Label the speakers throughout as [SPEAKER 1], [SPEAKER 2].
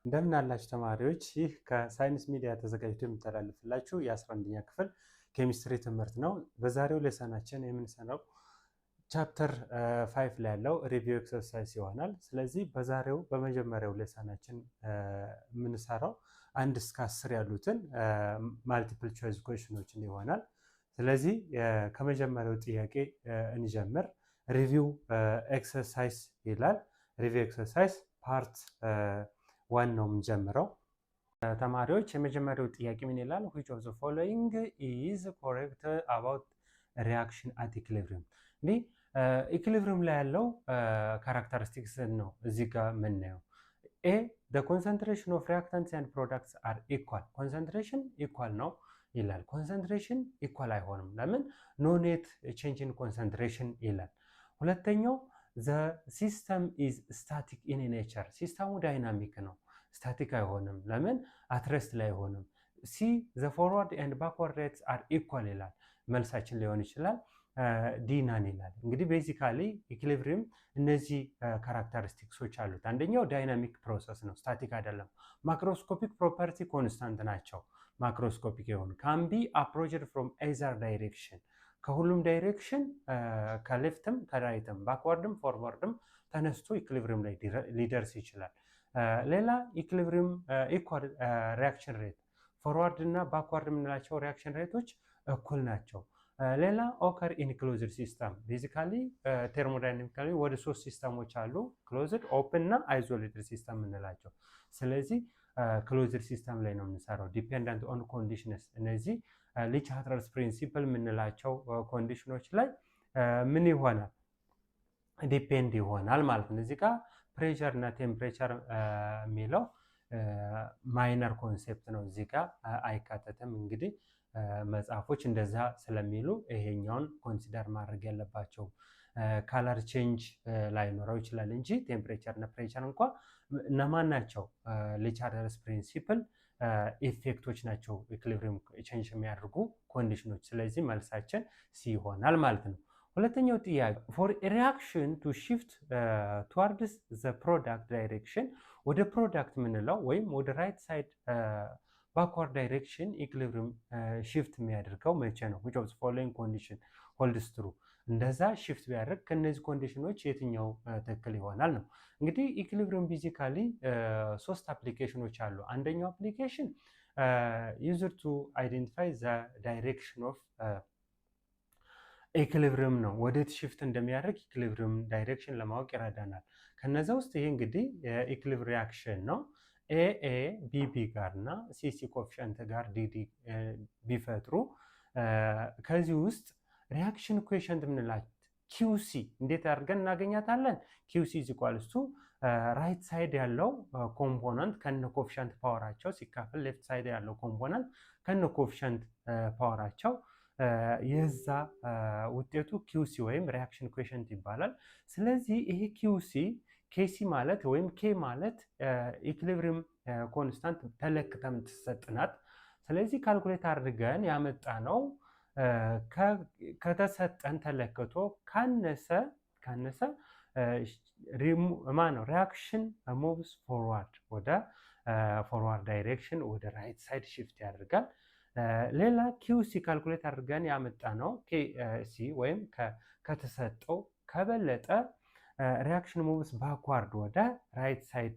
[SPEAKER 1] እንደምን አላችሁ ተማሪዎች? ይህ ከሳይንስ ሚዲያ ተዘጋጅቶ የሚተላለፍላችሁ የ11ኛ ክፍል ኬሚስትሪ ትምህርት ነው። በዛሬው ሌሰናችን የምንሰራው ቻፕተር 5 ላይ ያለው ሪቪው ኤክሰርሳይዝ ይሆናል። ስለዚህ በዛሬው በመጀመሪያው ሌሰናችን የምንሰራው 1 እስከ 10 ያሉትን ማልቲፕል ቾይስ ኩዌስችኖችን ይሆናል። ስለዚህ ከመጀመሪያው ጥያቄ እንጀምር። ሪቪው ኤክሰርሳይዝ ይላል። ሪቪው ኤክሰርሳይዝ ፓርት 1 ነው የምንጀምረው። ተማሪዎች የመጀመሪያው ጥያቄ ምን ይላል? which of the following is correct about reaction at equilibrium? እንግዲህ ኢኩሊብሪየም ላይ ያለው ካራክተሪስቲክስ ነው እዚህ ጋር የምናየው። ኤ the concentration of reactants and products are equal. concentration equal ነው ይላል። concentration equal አይሆንም። ለምን? no net change in concentration ይላል። ሁለተኛው the system is static in nature. ሲስተሙ ዳይናሚክ ነው፣ ስታቲክ አይሆንም። ለምን? አትረስት ላይ አይሆንም። ሲ the forward and backward rates are equal ይላል። መልሳችን ሊሆን ይችላል ዲናን ይላል። እንግዲህ ቤዚካሊ ኢኩሊብሪየም እነዚህ ካራክተሪስቲክሶች አሉት። አንደኛው ዳይናሚክ ፕሮሰስ ነው፣ ስታቲክ አይደለም። ማክሮስኮፒክ ፕሮፐርቲ ኮንስታንት ናቸው። ማክሮስኮፒክ የሆኑ can be approached from either direction፣ ከሁሉም ዳይሬክሽን ከሌፍትም ከራይትም ባክዋርድም ፎርዋርድም ተነስቶ ኢኩሊብሪየም ላይ ሊደርስ ይችላል። ሌላ ኢኩሊብሪየም ኢኳል ሪአክሽን ሬት፣ ፎርዋርድ እና ባክዋርድ የምንላቸው ሪአክሽን ሬቶች እኩል ናቸው። ሌላ ኦከር ኢን ክሎዝድ ሲስተም፣ ቤዚካሊ ቴርሞዳይናሚካሊ ወደ 3 ሲስተሞች አሉ፣ ክሎዝድ፣ ኦፕን እና አይዞሌትድ ሲስተም የምንላቸው። ስለዚህ ክሎዝድ ሲስተም ላይ ነው የምንሰራው። ዲፔንደንት ኦን ኮንዲሽንስ፣ እነዚህ ሊቻትራልስ ፕሪንሲፕል የምንላቸው ኮንዲሽኖች ላይ ምን ይሆናል? ዲፔንድ ይሆናል ማለት ነው። እዚህ ጋር ፕሬሸር እና ቴምፕሬቸር የሚለው ማይነር ኮንሴፕት ነው፣ እዚህ ጋር አይካተትም። እንግዲህ መጽሐፎች እንደዛ ስለሚሉ ይሄኛውን ኮንሲደር ማድረግ ያለባቸው። ካለር ቼንጅ ላይኖረው ይችላል እንጂ ቴምፕሬቸር እና ፕሬሸር እንኳ እነማን ናቸው? ሊቻትራልስ ፕሪንሲፕል ኢፌክቶች ናቸው፣ ኢኩሊብሪየም ቼንጅ የሚያደርጉ ኮንዲሽኖች። ስለዚህ መልሳችን ሲ ይሆናል ማለት ነው። ሁለተኛው ጥያቄ for a reaction to shift towards the product direction፣ ወደ ፕሮዳክት የምንለው ወይም ወደ ራይት ሳይድ ባክዋርድ ዳይሬክሽን ኢኩሊብሪየም shift የሚያደርገው መቼ ነው? which of the following condition holds true? እንደዛ shift ቢያደርግ ከነዚህ ኮንዲሽኖች የትኛው ትክክል ይሆናል ነው። እንግዲህ ኢኩሊብሪየም ፊዚካሊ 3 አፕሊኬሽኖች አሉ። አንደኛው አፕሊኬሽን used to identify the direction of ኢኩሊብሪየም ነው፣ ወዴት ሽፍት እንደሚያደርግ ኢኩሊብሪየም ዳይሬክሽን ለማወቅ ይረዳናል። ከነዛ ውስጥ ይሄ እንግዲህ የኢኩሊብሪየም ሪአክሽን ነው። ኤኤ ቢቢ ጋር እና ሲሲ ኮፊሸንት ጋር ዲዲ ቢፈጥሩ ከዚህ ውስጥ ሪአክሽን ኮፊሸንት የምንላት ኪውሲ እንዴት አድርገን እናገኛታለን? ኪውሲ ኢዝ ኢኳልስ ቱ ራይት ሳይድ ያለው ኮምፖነንት ከነ ኮፊሸንት ፓወራቸው ሲካፈል ሌፍት ሳይድ ያለው ኮምፖነንት ከነ ኮፊሸንት ፓወራቸው የዛ ውጤቱ ኪውሲ ወይም ሪአክሽን ኮፊሸንት ይባላል። ስለዚህ ይሄ ኪውሲ ኬሲ ማለት ወይም ኬ ማለት ኢኩሊብሪየም ኮንስታንት ተለክታ የምትሰጥናት። ስለዚህ ካልኩሌት አድርገን ያመጣ ነው ከተሰጠን ተለክቶ ካነሰ ሪአክሽን ሙቭስ ፎርዋርድ፣ ወደ ፎርዋርድ ዳይሬክሽን ወደ ራይት ሳይድ ሽፍት ያደርጋል። ሌላ ኪውሲ ካልኩሌት አድርገን ያመጣ ነው ኬሲ ወይም ከተሰጠው ከበለጠ ሪአክሽን ሙቭስ ባክዋርድ ወደ ራይት ሳይድ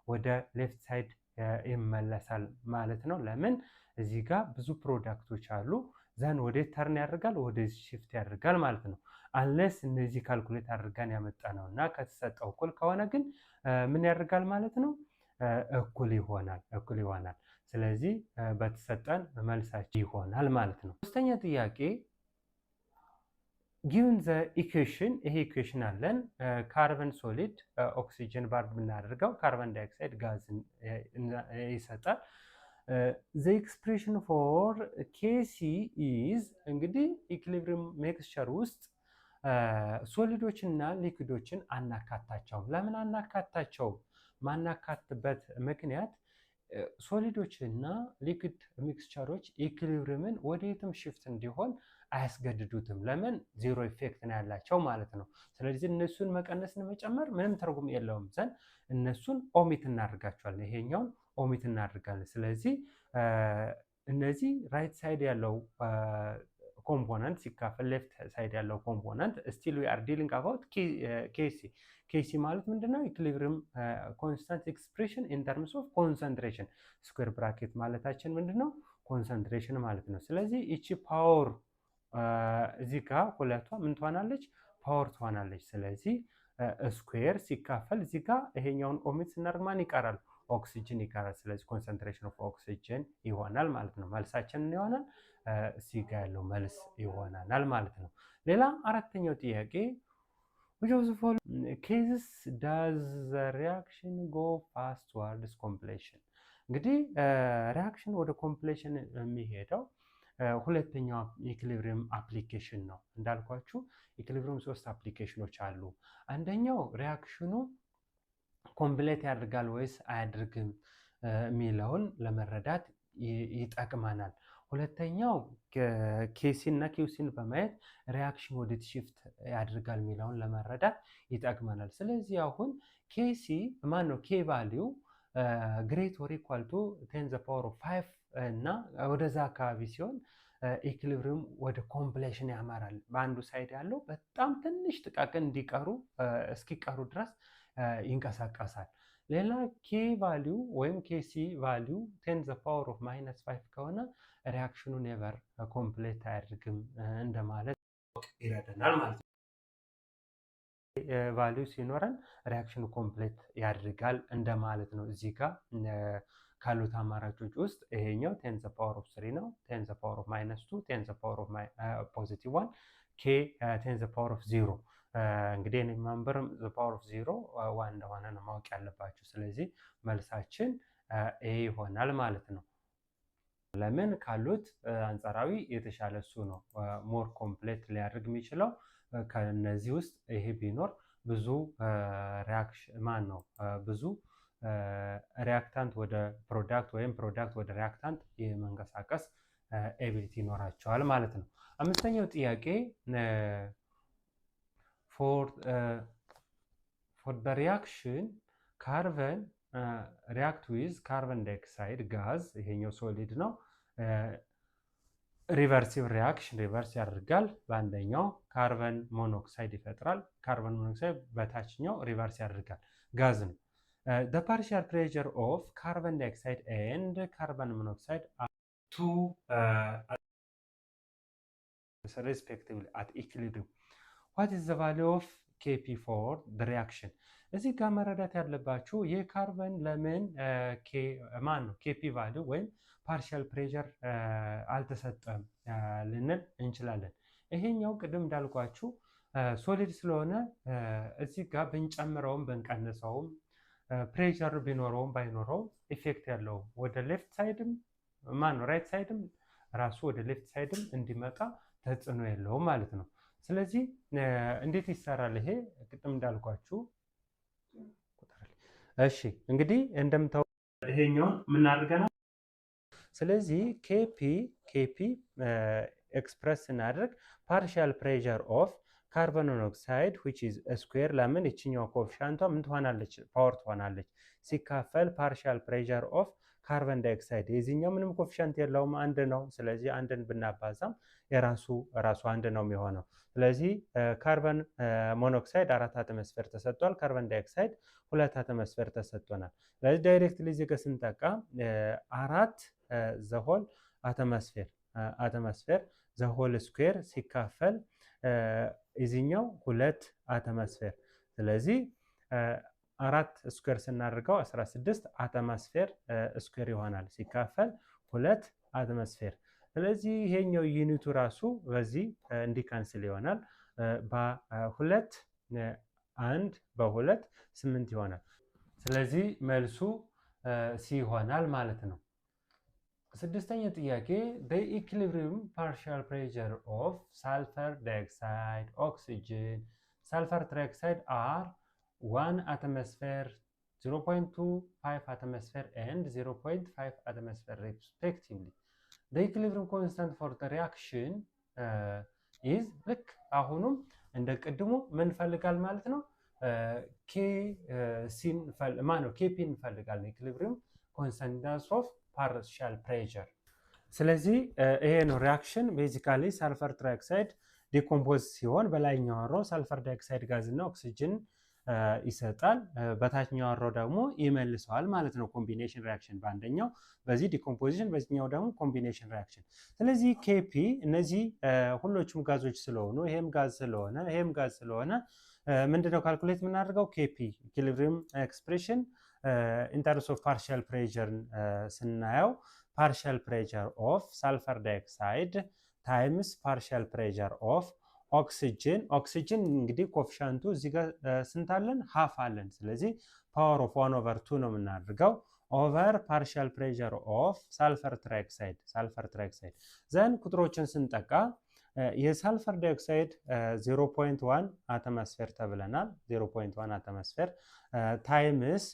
[SPEAKER 1] ወደ ሌፍት ሳይድ ይመለሳል ማለት ነው። ለምን? እዚህ ጋር ብዙ ፕሮዳክቶች አሉ። ዘን ወደ ተርን ያደርጋል፣ ወደ ሽፍት ያደርጋል ማለት ነው። አንለስ እነዚህ ካልኩሌት አድርገን ያመጣ ነው እና ከተሰጠው እኩል ከሆነ ግን ምን ያደርጋል ማለት ነው? እኩል ይሆናል። ስለዚህ በተሰጠን መልሳችን ይሆናል ማለት ነው። ሶስተኛ ጥያቄ given the equation፣ ይሄ ኢኩዌሽን አለን። ካርበን ሶሊድ ኦክሲጅን ባር ብናደርገው ካርበን ዳይኦክሳይድ ጋዝን ይሰጣል። the expression for Kc is፣ እንግዲህ ኢኩሊብሪየም ሜክስቸር ውስጥ ሶሊዶችን እና ሊኩዊዶችን አናካታቸውም። ለምን አናካታቸውም? ማናካትበት ምክንያት ሶሊዶች እና ሊኩዊድ ሚክስቸሮች ኢኩሊብሪየምን ወደየትም ሽፍት እንዲሆን አያስገድዱትም። ለምን? ዜሮ ኢፌክት ነው ያላቸው ማለት ነው። ስለዚህ እነሱን መቀነስን መጨመር ምንም ትርጉም የለውም ዘንድ እነሱን ኦሚት እናደርጋቸዋለን። ይሄኛውን ኦሚት እናደርጋለን። ስለዚህ እነዚህ ራይት ሳይድ ያለው ኮምፖነንት ሲካፈል ሌፍት ሳይድ ያለው ኮምፖነንት ስቲል ዊ አር ዲሊንግ አባውት ኬሲ። ኬሲ ማለት ምንድነው? ኢኩሊብሪየም ኮንስታንት ኤክስፕሬሽን ኢን ተርምስ ኦፍ ኮንሰንትሬሽን። ስኩዌር ብራኬት ማለታችን ምንድነው? ኮንሰንትሬሽን ማለት ነው። ስለዚህ እቺ ፓወር እዚህ ጋር ሁለቷ ምን ትሆናለች? ፓወር ትሆናለች። ስለዚህ ስኩዌር ሲካፈል እዚህ ጋር ይሄኛውን ኦሚት ስናደርግ ማን ይቀራል? ኦክሲጅን ይቀራል። ስለዚህ ኮንሰንትሬሽን ኦፍ ኦክሲጅን ይሆናል ማለት ነው። መልሳችን ይሆናል እዚህ ጋር ያለው መልስ ይሆናል ማለት ነው። ሌላ አራተኛው ጥያቄ which of the following cases does the reaction go fast towards completion? እንግዲህ ሪያክሽን ወደ ኮምፕሌሽን የሚሄደው ሁለተኛው ኢኩሊብሪየም አፕሊኬሽን ነው። እንዳልኳችሁ ኢኩሊብሪየም 3 አፕሊኬሽኖች አሉ። አንደኛው ሪያክሽኑ ኮምፕሌት ያደርጋል ወይስ አያደርግም የሚለውን ለመረዳት ይጠቅመናል። ሁለተኛው ኬሲ እና ኪውሲን በማየት ሪያክሽን ወደ ሺፍት ያደርጋል የሚለውን ለመረዳት ይጠቅመናል። ስለዚህ አሁን ኬሲ ማን ነው? ኬ ቫልዩ ግሬት ኦር ኢኳል ቱ 10 ዘ ፓወር ኦፍ 5 እና ወደዛ አካባቢ ሲሆን ኢኩሊብሪየም ወደ ኮምፕሌሽን ያመራል። በአንዱ ሳይድ ያለው በጣም ትንሽ ጥቃቅን እንዲቀሩ እስኪቀሩ ድረስ ይንቀሳቀሳል። ሌላ ኬ ቫልዩ ወይም ኬሲ ቫልዩ 10 ዘ ፓወር ኦፍ ማይነስ 5 ከሆነ ሪያክሽኑ ኔቨር ኮምፕሌት አያደርግም እንደማለት ይረዳናል ማለት ነው። ቫልዩ ሲኖረን ሪያክሽኑ ኮምፕሌት ያደርጋል እንደማለት ነው። እዚህ ጋር ካሉት አማራጮች ውስጥ ይሄኛው 10 ዘ ፓወር ኦፍ 3 ነው። 10 ዘ ፓወር ኦፍ ማይነስ 2፣ 10 ዘ ፓወር ኦፍ ፖዚቲቭ 1፣ ኬ 10 ዘ ፓወር ኦፍ 0። እንግዲህ እኔ ማንበር ዘ ፓወር ኦፍ 0 1 እንደሆነ ነው ማወቅ ያለባችሁ። ስለዚህ መልሳችን ኤ ይሆናል ማለት ነው። ለምን? ካሉት አንጻራዊ የተሻለ እሱ ነው ሞር ኮምፕሌት ሊያደርግ የሚችለው። ከነዚህ ውስጥ ይሄ ቢኖር ብዙ ሪያክሽን ማን ነው ብዙ ሪያክታንት ወደ ፕሮዳክት ወይም ፕሮዳክት ወደ ሪያክታንት የመንቀሳቀስ ኤቢሊቲ ይኖራቸዋል ማለት ነው። አምስተኛው ጥያቄ for the reaction carbon react with carbon dioxide gas ይሄኛው ሶሊድ ነው። ሪቨርሲቭ ሪያክሽን ሪቨርስ ያደርጋል። በአንደኛው ካርበን ሞኖክሳይድ ይፈጥራል። ካርበን ሞኖክሳይድ በታችኛው ሪቨርስ ያደርጋል። ጋዝ ነው። the partial pressure of carbon dioxide and carbon monoxide are to respectively at equilibrium. what is the value of Kp for the reaction? እዚህ ጋር መረዳት ያለባችሁ የካርበን ለምን ማን ነው ኬፒ ቫልዩ ወይም ፓርሻል ፕሬሸር አልተሰጠም ልንል እንችላለን። ይሄኛው ቅድም እንዳልኳችሁ ሶሊድ ስለሆነ እዚህ ጋር ብንጨምረውም ብንቀንሰውም ፕሬሸር ቢኖረውም ባይኖረውም ኢፌክት ያለው ወደ ሌፍት ሳይድም ማን ነው ራይት ሳይድም ራሱ ወደ ሌፍት ሳይድም እንዲመጣ ተጽዕኖ የለውም ማለት ነው። ስለዚህ እንዴት ይሰራል ይሄ? ቅድም እንዳልኳችሁ እሺ እንግዲህ እንደምታው ይሄኛውን ምን አድርገናል? ስለዚህ ኬፒ ኤክስፕረስ ስናደርግ ፓርሻል ፕሬሸር ኦፍ ካርቦን ሞኖክሳይድ which is ስኩዌር ለምን እቺኛው ኮኤፊሻንቷ ምን ትሆናለች? ፓወር ትሆናለች። ሲካፈል ፓርሻል ፕሬሸር ኦፍ ካርቦን ዳይኦክሳይድ የዚህኛው ምንም ኮኤፊሻንት የለውም አንድ ነው። ስለዚህ አንድን ብናባዛም ራሱ አንድ ነው የሚሆነው። ስለዚህ ካርቦን ሞኖክሳይድ 4 አቶሞስፌር ተሰጥቷል። ካርቦን ዳይኦክሳይድ 2 አቶሞስፌር ተሰጥቶናል። ስለዚህ ዳይሬክትሊ እዚህ ጋር ስንጠቃ 4 ዘሆል አቶሞስፌር ዘሆል ስኩዌር ሲካፈል እዚህኛው 2 አቶሞስፌር። ስለዚህ 4 ስኩዌር ስናደርገው 16 አቶሞስፌር ስኩዌር ይሆናል ሲካፈል 2 አቶሞስፌር። ስለዚህ ይሄኛው ዩኒቱ ራሱ በዚህ እንዲካንስል ይሆናል። በ2 1 በ2 8 ይሆናል። ስለዚህ መልሱ ሲ ይሆናል ማለት ነው። ስድስተኛ ጥያቄ the equilibrium partial pressure of sulfur dioxide, oxygen, sulfur trioxide are 1 atmosphere, 0.25 atmosphere and 0.5 atmosphere respectively. The equilibrium constant for the reaction ኢዝ ልክ አሁኑም እንደ ቅድሙ ምን ፈልጋል ማለት ነው? ኬሲን ማነው ኬፒ እንፈልጋለን። ኢኩሊብሪየም ኮንስተንስ ኦፍ ፓርሻል ፕሬሸር። ስለዚህ ይሄ ነው ሪያክሽን። ቤዚካሊ ሳልፈር ትራይኦክሳይድ ዲኮምፖዝ ሲሆን በላይኛው አሮ ሳልፈር ዳይኦክሳይድ ጋዝ እና ኦክሲጅን ይሰጣል፣ በታችኛው አሮ ደግሞ ይመልሰዋል ማለት ነው። ኮምቢኔሽን ሪያክሽን በአንደኛው በዚህ ዲኮምፖዚሽን፣ በዚህኛው ደግሞ ኮምቢኔሽን ሪያክሽን። ስለዚህ ኬፒ እነዚህ ሁሎቹም ጋዞች ስለሆኑ ይሄም ጋዝ ስለሆነ ይሄም ጋዝ ስለሆነ ምንድነው ካልኩሌት የምናደርገው? ኬፒ ኢኩሊብሪየም ኤክስፕሬሽን ኢንተርስ ኦፍ ፓርሻል ፕሬሸርን ስናየው ፓርሻል ፕሬሸር ኦፍ ሳልፈር ዳይኦክሳይድ ታይምስ ፓርሻል ፕሬሸር ኦፍ ኦክሲጅን። ኦክሲጅን እንግዲህ ኮፊሻንቱ እዚህ ጋር ስንት አለን? ሀፍ አለን። ስለዚህ ፓወር ኦፍ 1/2 ነው የምናደርገው ኦቨር ፓርሻል ፕሬሸር ኦፍ ሳልፈር ትራይኦክሳይድ ዘን ቁጥሮችን ስንጠቃ የሳልፈር ዳይኦክሳይድ 0.1 አተመስፌር ተብለናል። 0.1 አተመስፌር ታይምስ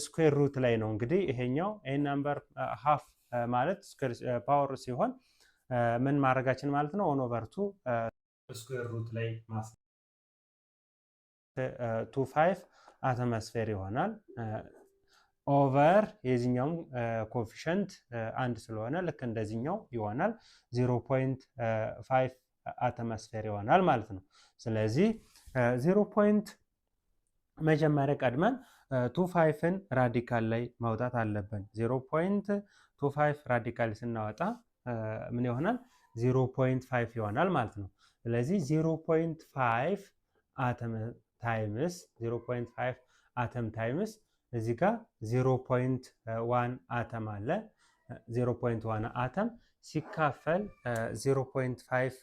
[SPEAKER 1] ስኩዌር ሩት ላይ ነው እንግዲህ ይሄኛው ኤ ናምበር ሀፍ ማለት ፓወር ሲሆን ምን ማድረጋችን ማለት ነው? 1/2 ስኩዌር ሩት ላይ 25 አተመስፌር ይሆናል። ኦቨር የዚህኛውም ኮፊሸንት አንድ ስለሆነ ልክ እንደዚህኛው ይሆናል 0.5 አተመስፌር ይሆናል ማለት ነው። ስለዚህ 0. መጀመሪያ ቀድመን 25ን ራዲካል ላይ ማውጣት አለብን። 0.25 ራዲካል ስናወጣ ምን ይሆናል? 0.5 ይሆናል ማለት ነው። ስለዚህ 0.5 አተም ታይምስ 0.5 አተም ታይምስ እዚህ ጋር 0.1 አተም አለ። 0.1 አተም ሲካፈል 0.5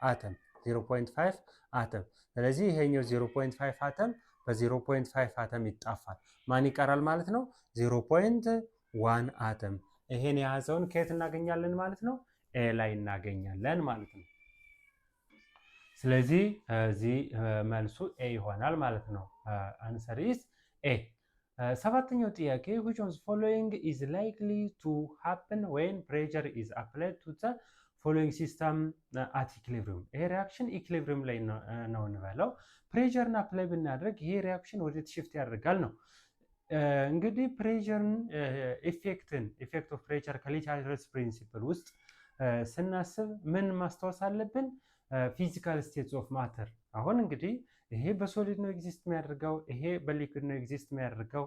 [SPEAKER 1] አተም 0.5 አተም። ስለዚህ ይሄኛው 0.5 አተም በ0.5 አተም ይጣፋል። ማን ይቀራል ማለት ነው? 0.1 አተም። ይሄን የያዘውን ከየት እናገኛለን ማለት ነው? ኤ ላይ እናገኛለን ማለት ነው። ስለዚህ እዚህ መልሱ ኤ ይሆናል ማለት ነው። አንሰር ኢዝ ኤ። ሰባተኛው ጥያቄ which of the following is likely to happen when pressure is applied to the following system at equilibrium? ይሄ ሪያክሽን ኢኩሊብሪየም ላይ ነው እንበለው። ፕሬሸርን አፕላይ ብናደርግ ይሄ ሪያክሽን ወዴት ሽፍት ያደርጋል ነው። እንግዲህ ፕሬሸርን ኢፌክት ኦፍ ፕሬሸር ከሊቻልስ ፕሪንሲፕል ውስጥ ስናስብ ምን ማስታወስ አለብን? ፊዚካል ስቴትስ ኦፍ ማተር። አሁን እንግዲህ ይሄ በሶሊድ ነው ኤግዚስት የሚያደርገው፣ ይሄ በሊኩድ ነው ኤግዚስት የሚያደርገው።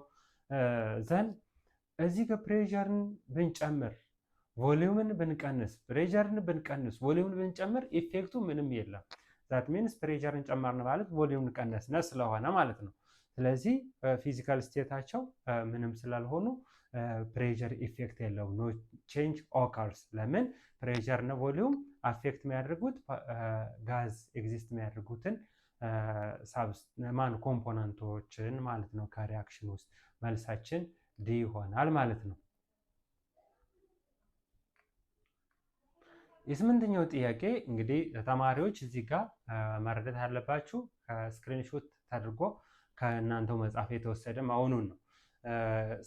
[SPEAKER 1] ዘን እዚህ ጋር ፕሬሸርን ብንጨምር ቮሊዩምን ብንቀንስ፣ ፕሬሸርን ብንቀንስ ቮሊዩምን ብንጨምር ኢፌክቱ ምንም የለም። ዛት ሚንስ ፕሬሸርን ጨመርን ማለት ቮሊዩምን ቀነስነ ስለሆነ ማለት ነው። ስለዚህ ፊዚካል ስቴታቸው ምንም ስላልሆኑ ፕሬሸር ኢፌክት የለውም። ኖ ቼንጅ ኦከርስ። ለምን? ፕሬሸር እና ቮሊዩም አፌክት የሚያደርጉት ጋዝ ኤግዚስት የሚያደርጉትን ኮምፖነንቶችን ማለት ነው ከሪያክሽን ውስጥ። መልሳችን ዲ ይሆናል ማለት ነው። የስምንተኛው ጥያቄ እንግዲህ ተማሪዎች እዚህ ጋር መረዳት ያለባችሁ ስክሪንሾት ተደርጎ ከእናንተው መጽሐፍ የተወሰደ መሆኑን ነው።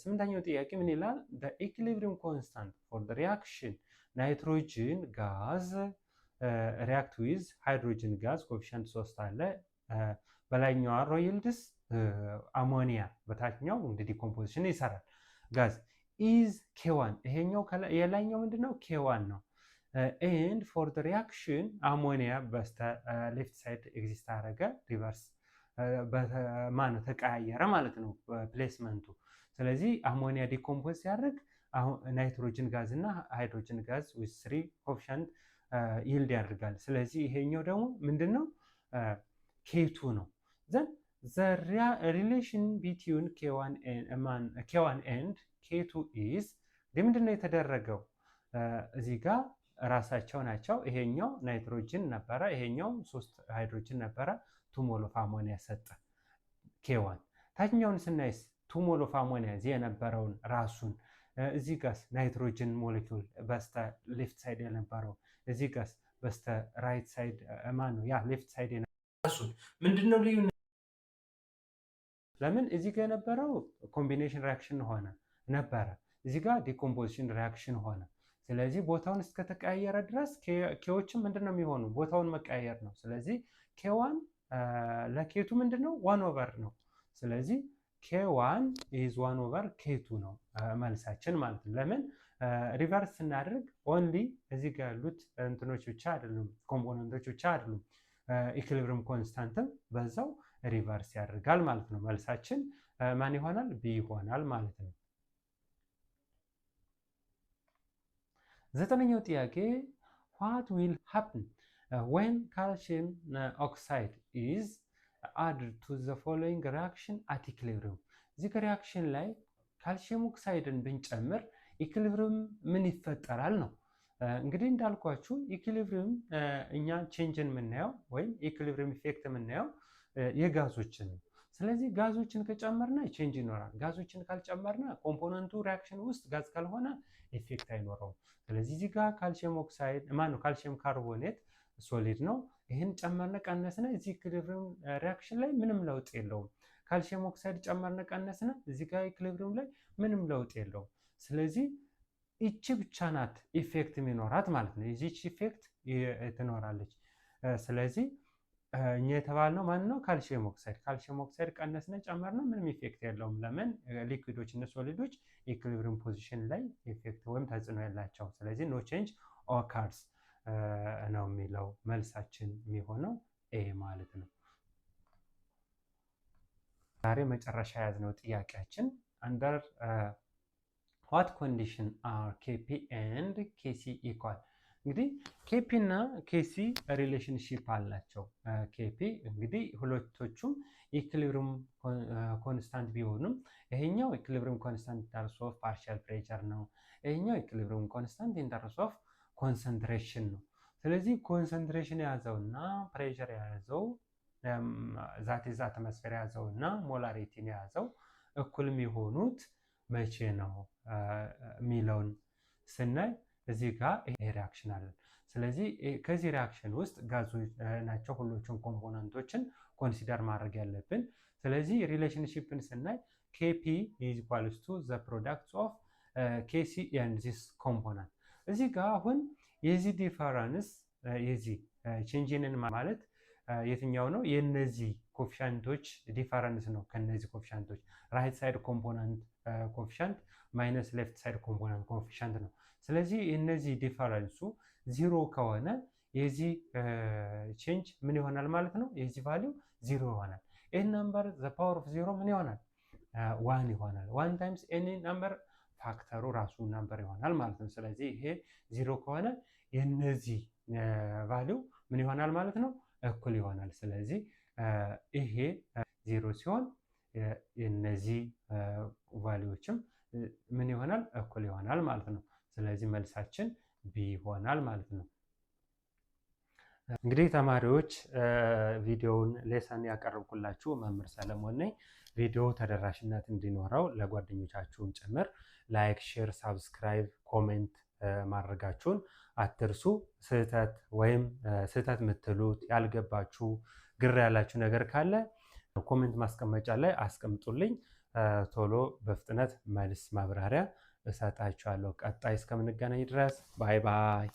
[SPEAKER 1] ስምንተኛው ጥያቄ ምን ይላል? the equilibrium constant for the reaction nitrogen gas react with hydrogen gas coefficient 3 አለ። በላይኛው አሮ ይልድስ አሞኒያ፣ በታችኛው እንግዲህ ዲኮምፖዚሽን ይሰራል ጋዝ is K1። ይሄኛው የላይኛው ምንድነው? K1 ነው። and for the reaction አሞኒያ በስተ ሌፍት ሳይድ ኤግዚስት አደረገ፣ ሪቨርስ በማን ተቀያየረ ማለት ነው ፕሌስመንቱ። ስለዚህ አሞኒያ ዲኮምፖዝ ሲያደርግ ናይትሮጅን ጋዝ እና ሃይድሮጅን ጋዝ ዊዝ 3 ኮኤፊሺየንት ይልድ ያደርጋል። ስለዚህ ይሄኛው ደግሞ ምንድነው? K2 ነው። ዘን the relation between K1 and K2 is ምንድነው የተደረገው? እዚህ ጋር ራሳቸው ናቸው። ይሄኛው ናይትሮጅን ነበረ፣ ይሄኛው 3 ሃይድሮጅን ነበረ። 2 ሞል ኦፍ አሞኒያ ሰጠ K1። ታችኛውን ስናይስ 2 ሞል ኦፍ አሞኒያ እዚህ የነበረውን ራሱን፣ እዚህ ጋር ናይትሮጅን ሞሌኪውል በስተ ሌፍት ሳይድ የነበረው፣ እዚህ ጋር በስተ ራይት ሳይድ ማን ነው ያ ሌፍት ሳይድ ራሱን። ምንድነው ልዩነት? ለምን እዚህ ጋር የነበረው ኮምቢኔሽን ሪአክሽን ሆነ ነበረ፣ እዚህ ጋር ዲኮምፖዚሽን ሪአክሽን ሆነ። ስለዚህ ቦታውን እስከተቀያየረ ድረስ ኬዎችም ምንድነው የሚሆኑ ቦታውን መቀያየር ነው። ስለዚህ ኬዋን ለኬቱ ምንድነው 1/1 ነው። ስለዚህ ኬዋን ኢዝ 1/2 ኬቱ ነው መልሳችን ማለት ነው። ለምን ሪቨርስ ስናደርግ ኦንሊ እዚህ ጋር ያሉት እንትኖች ብቻ አይደሉም፣ ኮምፖነንቶች ብቻ አይደሉም፣ ኢኩሊብሪየም ኮንስታንትም በዛው ሪቨርስ ያደርጋል ማለት ነው። መልሳችን ማን ይሆናል? ቢ ይሆናል ማለት ነው። ዘጠነኛው ጥያቄ what will happen when calcium oxide is added to the following reaction at equilibrium? እዚህ ሪአክሽን ላይ ካልሲየም ኦክሳይድን ብንጨምር ኢኩሊብሪየም ምን ይፈጠራል ነው። እንግዲህ እንዳልኳችሁ ኢኩሊብሪየም እኛ ቼንጅን የምናየው ወይም ኢኩሊብሪየም ኢፌክት የምናየው የጋዞችን ነው። ስለዚህ ጋዞችን ከጨመርና ቼንጅ ይኖራል። ጋዞችን ካልጨመርና ኮምፖነንቱ ሪአክሽን ውስጥ ጋዝ ካልሆነ ኢፌክት አይኖረውም። ስለዚህ እዚህ ጋር ካልሲየም ኦክሳይድ ማነው ካልሲየም ካርቦኔት ሶሊድ ነው። ይህን ጨመርነ ቀነስነ እዚህ ኢኩሊብሪየም ሪአክሽን ላይ ምንም ለውጥ የለውም። ካልሲየም ኦክሳይድ ጨመርነ ቀነስነ እዚህ ጋር ኢኩሊብሪየም ላይ ምንም ለውጥ የለውም። ስለዚህ እቺ ብቻ ናት ኢፌክት የሚኖራት ማለት ነው። እዚች ኢፌክት ትኖራለች። ስለዚህ እኛ የተባልነው ማን ነው? ካልሲየም ኦክሳይድ። ካልሲየም ኦክሳይድ ቀነስነ ጨመርነ ምንም ኢፌክት የለውም። ለምን? ሊኩዊዶች እና ሶሊዶች ኢኩሊብሪየም ፖዚሽን ላይ ኢፌክት ወይም ተጽዕኖ ያላቸው። ስለዚህ ኖ ቼንጅ ኦካርስ ነው የሚለው መልሳችን የሚሆነው ኤ ማለት ነው። ዛሬ መጨረሻ ያዝነው ጥያቄያችን አንደር what condition are Kp and Kc equal? እንግዲህ ኬፒ እና ኬሲ ሪሌሽንሺፕ አላቸው። ኬፒ እንግዲህ ሁለቶቹም ኢኩሊብሪየም ኮንስታንት ቢሆኑም ይሄኛው ኢኩሊብሪየም ኮንስታንት ተርስ ኦፍ ፓርሻል ፕሬሸር ነው። ይሄኛው ኢኩሊብሪየም ኮንስታንት ኢን ተርስ ኦፍ ኮንሰንትሬሽን ነው። ስለዚህ ኮንሰንትሬሽን የያዘውና ፕሬሸር የያዘው ዛት አትሞስፌር የያዘውና ሞላሪቲን የያዘው እኩል የሚሆኑት መቼ ነው የሚለውን ስናይ እዚህ ጋር ይሄ ሪአክሽን አለ። ስለዚህ ከዚህ ሪአክሽን ውስጥ ጋዞች ናቸው ሁሉም ኮምፖነንቶችን ኮንሲደር ማድረግ ያለብን። ስለዚህ ሪሌሽንሺፕን ስናይ ኬፒ ኢዝ ኢኳልስ ቱ ዘ ፕሮዳክት ኦፍ ኬሲ ኤንድ ዚስ ኮምፖነንት። እዚህ ጋር አሁን የዚህ ዲፈረንስ የዚህ ቼንጅንን ማለት የትኛው ነው? የነዚህ ኮፊሻንቶች ዲፈረንስ ነው። ከነዚህ ኮፊሻንቶች ራይት ሳይድ ኮምፖነንት ኮፊሻንት ማይነስ ሌፍት ሳይድ ኮምፖነንት ኮፊሻንት ነው። ስለዚህ እነዚህ ዲፈረንሱ ዚሮ ከሆነ የዚህ ቼንጅ ምን ይሆናል ማለት ነው? የዚህ ቫልዩ ዚሮ ይሆናል። ኤን ነምበር ዘ ፓወር ኦፍ ዚሮ ምን ይሆናል? ዋን ይሆናል። ዋን ታይምስ ኤኒ ነምበር ፋክተሩ ራሱ ነምበር ይሆናል ማለት ነው። ስለዚህ ይሄ ዚሮ ከሆነ የነዚህ ቫልዩ ምን ይሆናል ማለት ነው? እኩል ይሆናል። ስለዚህ ይሄ ዚሮ ሲሆን የነዚህ ቫልዩዎችም ምን ይሆናል? እኩል ይሆናል ማለት ነው። ስለዚህ መልሳችን ቢ ይሆናል ማለት ነው። እንግዲህ ተማሪዎች ቪዲዮውን ሌሰን ያቀርብኩላችሁ መምህር ሰለሞን ነኝ። ቪዲዮ ተደራሽነት እንዲኖረው ለጓደኞቻችሁን ጭምር ላይክ፣ ሼር፣ ሳብስክራይብ፣ ኮሜንት ማድረጋችሁን አትርሱ። ስህተት ወይም ስህተት የምትሉት ያልገባችሁ ግር ያላችሁ ነገር ካለ ኮሜንት ማስቀመጫ ላይ አስቀምጡልኝ። ቶሎ በፍጥነት መልስ ማብራሪያ እሰጣችኋለሁ። ቀጣይ እስከምንገናኝ ድረስ ባይ ባይ።